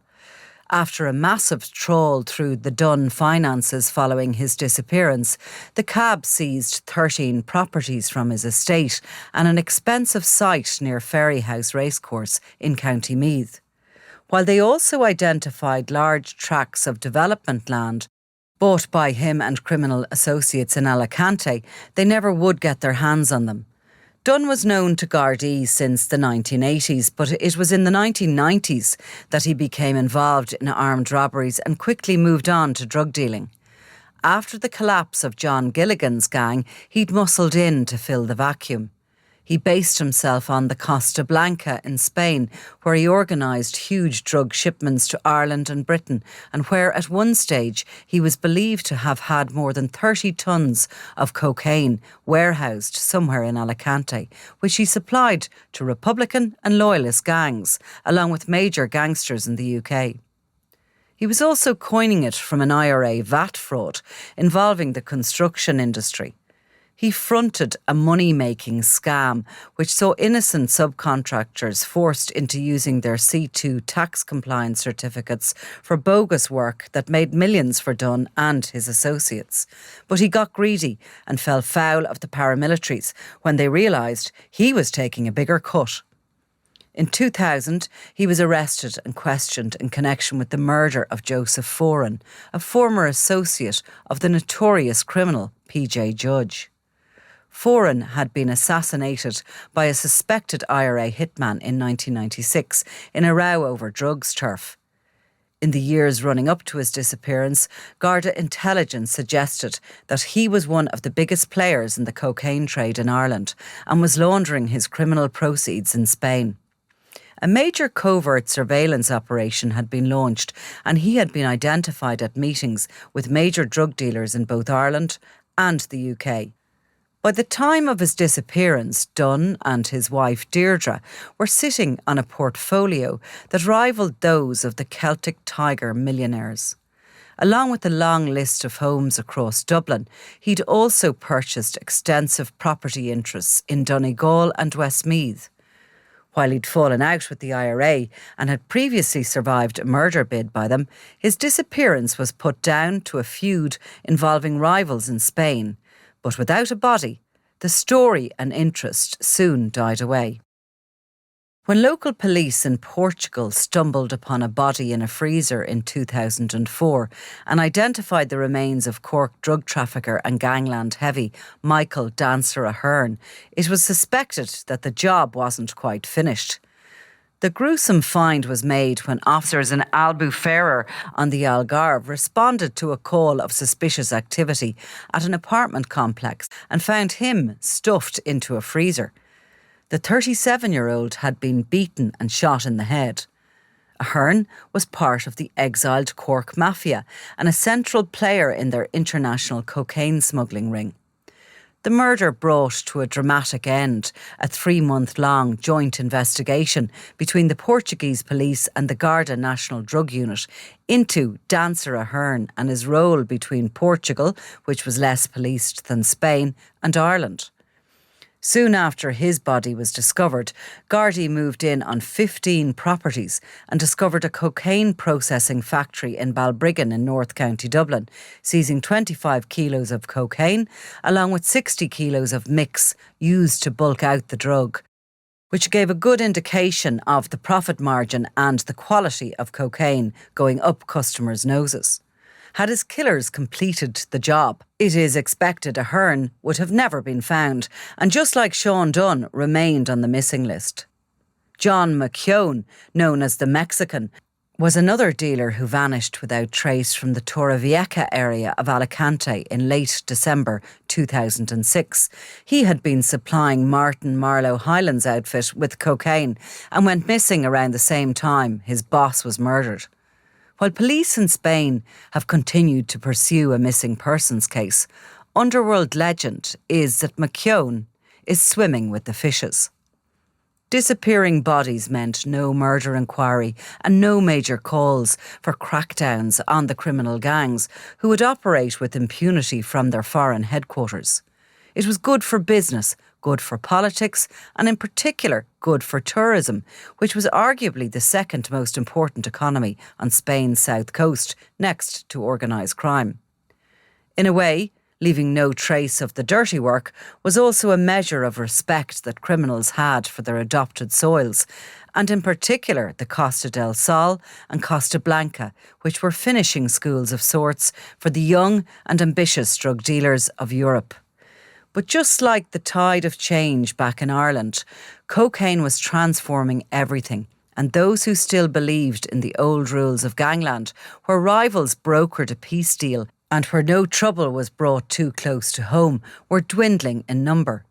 After a massive trawl through the Dunn finances following his disappearance, the cab seized 13 properties from his estate and an expensive site near Ferryhouse Racecourse in County Meath. While they also identified large tracts of development land bought by him and criminal associates in Alicante, they never would get their hands on them. Dunn was known to Gardaí since the 1980s, but it was in the 1990s that he became involved in armed robberies and quickly moved on to drug dealing. After the collapse of John Gilligan's gang, he'd muscled in to fill the vacuum. He based himself on the Costa Blanca in Spain, where he organised huge drug shipments to Ireland and Britain, and where at one stage he was believed to have had more than 30 tonnes of cocaine warehoused somewhere in Alicante, which he supplied to Republican and Loyalist gangs, along with major gangsters in the UK. He was also coining it from an IRA VAT fraud involving the construction industry. He fronted a money-making scam which saw innocent subcontractors forced into using their C2 tax compliance certificates for bogus work that made millions for Dunn and his associates. But he got greedy and fell foul of the paramilitaries when they realised he was taking a bigger cut. In 2000, he was arrested and questioned in connection with the murder of Joseph Foran, a former associate of the notorious criminal P.J. Judge. Foran had been assassinated by a suspected IRA hitman in 1996 in a row over drugs turf. In the years running up to his disappearance, Garda intelligence suggested that he was one of the biggest players in the cocaine trade in Ireland and was laundering his criminal proceeds in Spain. A major covert surveillance operation had been launched and he had been identified at meetings with major drug dealers in both Ireland and the UK. By the time of his disappearance, Dunn and his wife Deirdre were sitting on a portfolio that rivalled those of the Celtic Tiger millionaires. Along with a long list of homes across Dublin, he'd also purchased extensive property interests in Donegal and Westmeath. While he'd fallen out with the IRA and had previously survived a murder bid by them, his disappearance was put down to a feud involving rivals in Spain. But without a body, the story and interest soon died away. When local police in Portugal stumbled upon a body in a freezer in 2004 and identified the remains of Cork drug trafficker and gangland heavy Michael Dancer Ahern, it was suspected that the job wasn't quite finished. The gruesome find was made when officers in Albufeira on the Algarve responded to a call of suspicious activity at an apartment complex and found him stuffed into a freezer. The 37-year-old had been beaten and shot in the head. Ahern was part of the exiled Cork Mafia and a central player in their international cocaine smuggling ring. The murder brought to a dramatic end a 3-month-long joint investigation between the Portuguese police and the Garda National Drug Unit into Dancer Ahern and his role between Portugal, which was less policed than Spain, and Ireland. Soon after his body was discovered, Gardaí moved in on 15 properties and discovered a cocaine processing factory in Balbriggan in North County Dublin, seizing 25 kilos of cocaine along with 60 kilos of mix used to bulk out the drug, which gave a good indication of the profit margin and the quality of cocaine going up customers' noses. Had his killers completed the job, it is expected Ahern would have never been found, and just like Sean Dunn, remained on the missing list. John McKeown, known as the Mexican, was another dealer who vanished without trace from the Torrevieja area of Alicante in late December 2006. He had been supplying Marlo Highland's outfit with cocaine and went missing around the same time his boss was murdered. While police in Spain have continued to pursue a missing persons case, underworld legend is that McKeown is swimming with the fishes. Disappearing bodies meant no murder inquiry and no major calls for crackdowns on the criminal gangs who would operate with impunity from their foreign headquarters. It was good for business, good for politics, and in particular good for tourism, which was arguably the second most important economy on Spain's south coast, next to organised crime. In a way, leaving no trace of the dirty work was also a measure of respect that criminals had for their adopted soils, and in particular the Costa del Sol and Costa Blanca, which were finishing schools of sorts for the young and ambitious drug dealers of Europe. But just like the tide of change back in Ireland, cocaine was transforming everything, and those who still believed in the old rules of gangland, where rivals brokered a peace deal and where no trouble was brought too close to home, were dwindling in number.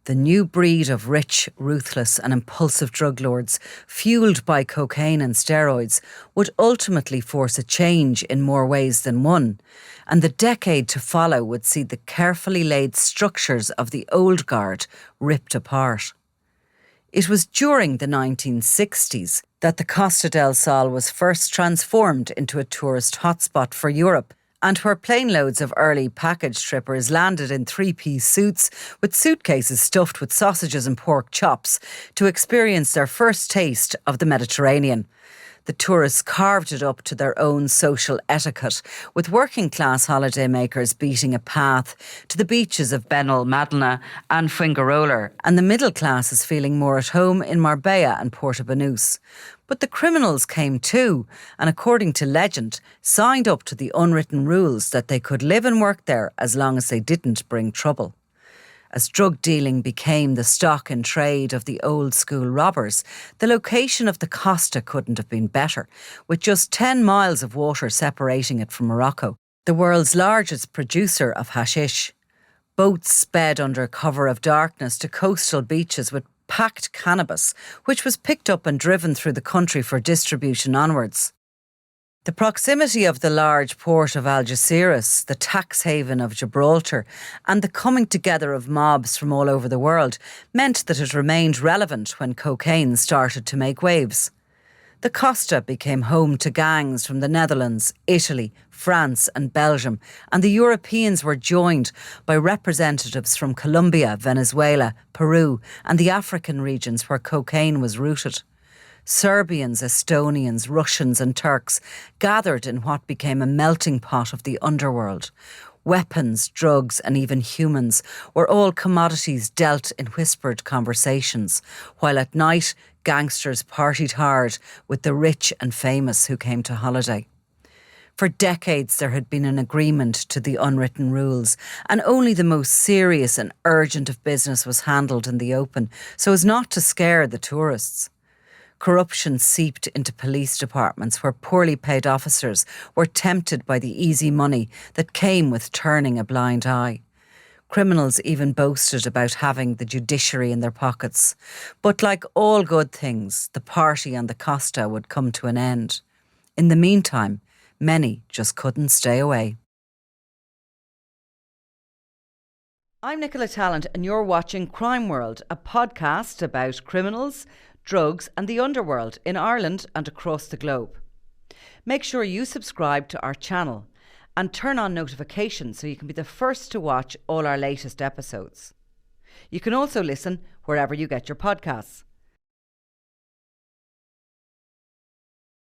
The new breed of rich, ruthless and impulsive drug lords, fuelled by cocaine and steroids, would ultimately force a change in more ways than one, and the decade to follow would see the carefully laid structures of the old guard ripped apart. It was during the 1960s that the Costa del Sol was first transformed into a tourist hotspot for Europe and where plane loads of early package trippers landed in three-piece suits with suitcases stuffed with sausages and pork chops to experience their first taste of the Mediterranean. The tourists carved it up to their own social etiquette, with working-class holidaymakers beating a path to the beaches of Benalmadena and Fuengirola, and the middle classes feeling more at home in Marbella and Porto Banús. But the criminals came too, and according to legend, signed up to the unwritten rules that they could live and work there as long as they didn't bring trouble. As drug dealing became the stock in trade of the old school robbers, the location of the Costa couldn't have been better, with just 10 miles of water separating it from Morocco, the world's largest producer of hashish. Boats sped under cover of darkness to coastal beaches with packed cannabis, which was picked up and driven through the country for distribution onwards. The proximity of the large port of Algeciras, the tax haven of Gibraltar, and the coming together of mobs from all over the world meant that it remained relevant when cocaine started to make waves. The Costa became home to gangs from the Netherlands, Italy, France and Belgium, and the Europeans were joined by representatives from Colombia, Venezuela, Peru and the African regions where cocaine was rooted. Serbians, Estonians, Russians and Turks gathered in what became a melting pot of the underworld. Weapons, drugs and even humans were all commodities dealt in whispered conversations, while at night gangsters partied hard with the rich and famous who came to holiday. For decades there had been an agreement to the unwritten rules, and only the most serious and urgent of business was handled in the open, so as not to scare the tourists. Corruption seeped into police departments where poorly paid officers were tempted by the easy money that came with turning a blind eye. Criminals even boasted about having the judiciary in their pockets. But like all good things, the party on the Costa would come to an end. In the meantime, many just couldn't stay away. I'm Nicola Tallant and you're watching Crime World, a podcast about criminals, drugs and the underworld in Ireland and across the globe. Make sure you subscribe to our channel and turn on notifications so you can be the first to watch all our latest episodes. You can also listen wherever you get your podcasts.